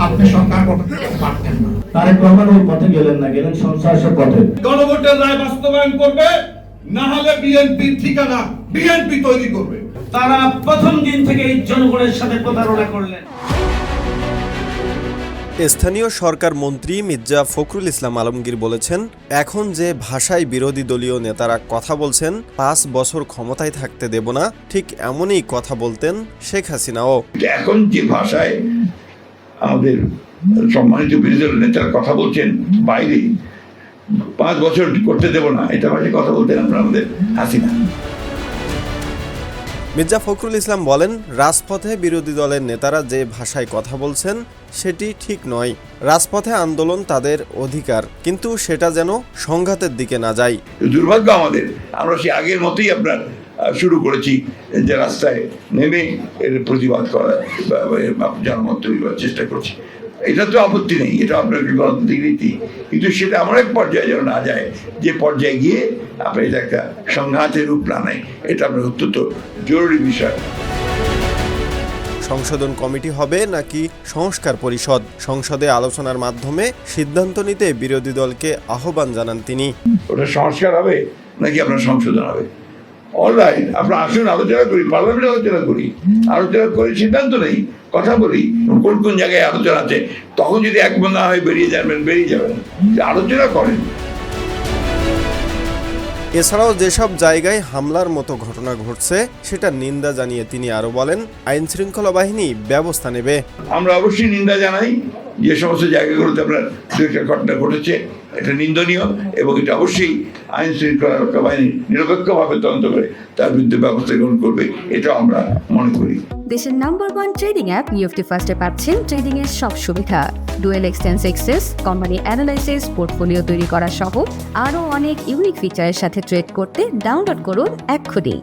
আপনি সরকার গঠন করতে পারতেন না। তারেক রহমান ওই পথে গেলেন না, গেলেন সন্ত্রাসের পথে। গণভোটের রায় বাস্তবায়ন করবে, না হলে বিএনপির ঠিকানা বিএনপি তৈরি করবে। তারা প্রথম দিন থেকেই জনগণের সাথে প্রতারণা করলেন। স্থানীয় সরকার মন্ত্রী মির্জা ফখরুল ইসলাম আলমগীর বলেছেন, এখন যে ভাষায় বিরোধী দলীয় নেতারা কথা বলছেন 5 বছর ক্ষমতায় থাকতে দেব না, ঠিক এমনই কথা বলতেন শেখ হাসিনাও। এখন যে ভাষায় আমাদের সম্মানিত বিরোধী দলের নেতারা কথা বলছেন, বাইরে 5 বছর করতে দেব না, এটা ভাষায় কথা বলতেন আমাদের হাসিনা। মির্জা ফখরুল ইসলাম বলেন, রাজপথে বিরোধী দলের নেতারা যে ভাষায় কথা বলছেন সেটি ঠিক নয়। রাজপথে আন্দোলন তাদের অধিকার, কিন্তু সেটা যেন সংঘাতের দিকে না যায়। দুর্ভাগ্য আমাদের, আমরা সে আগের মতোই আপনার শুরু করেছি যে রাস্তায় নেমে এর প্রতিবাদ করা, জনমত তৈরি করার চেষ্টা করছি। এটা তো আপত্তি নেই, এটা আপনার গণতান্ত্রিক রীতি, কিন্তু সেটা এমন এক পর্যায়ে যেন না যায় যে পর্যায়ে গিয়ে আপনার এটা একটা সংঘাতের রূপ না নেয়। এটা আপনার অত্যন্ত জরুরি বিষয়। সংশোধন কমিটি হবে নাকি সংস্কার পরিষদ, সংসদে আলোচনার মাধ্যমে সিদ্ধান্ত নিতে বিরোধী দলকে আহ্বান জানান তিনি। ওটা সংস্কার হবে নাকি আপনার সংশোধন হবে, অলরাইট, আপনার আসুন আলোচনা করি, পার্লামেন্টে আলোচনা করি, আলোচনা করে সিদ্ধান্ত নেই, কথা বলি কোন কোন জায়গায় আলোচনা আছে। তখন যদি একমত না হয়ে বেরিয়ে যাবেন, আলোচনা করেন। এছাড়াও যেসব জায়গায় হামলার মতো ঘটনা ঘটছে সেটা নিন্দা জানিয়ে তিনি আরো বলেন, আইন শৃঙ্খলা বাহিনী ব্যবস্থা নেবে। আমরা অবশ্যই নিন্দা জানাই যে সমস্ত জায়গাগুলোতে আপনার দু একটা ঘটনা ঘটেছে, এটা নিন্দনীয়, এবং এটা অবশ্যই আইন শৃঙ্খলা রক্ষা বাহিনী নিরপেক্ষভাবে তদন্ত করে তার বিরুদ্ধে ব্যবস্থা গ্রহণ করবে, এটা আমরা মনে করি। দেশের নাম্বার 1 ট্রেডিং অ্যাপ নিফটি ফার্স্টে পাচ্ছেন ট্রেডিং এর সব সুবিধা, dual exchange access, company analysis, portfolio তৈরি করা সহ আরও অনেক ইউনিক ফিচারের সাথে ট্রেড করতে ডাউনলোড করুন এক্ষুনি।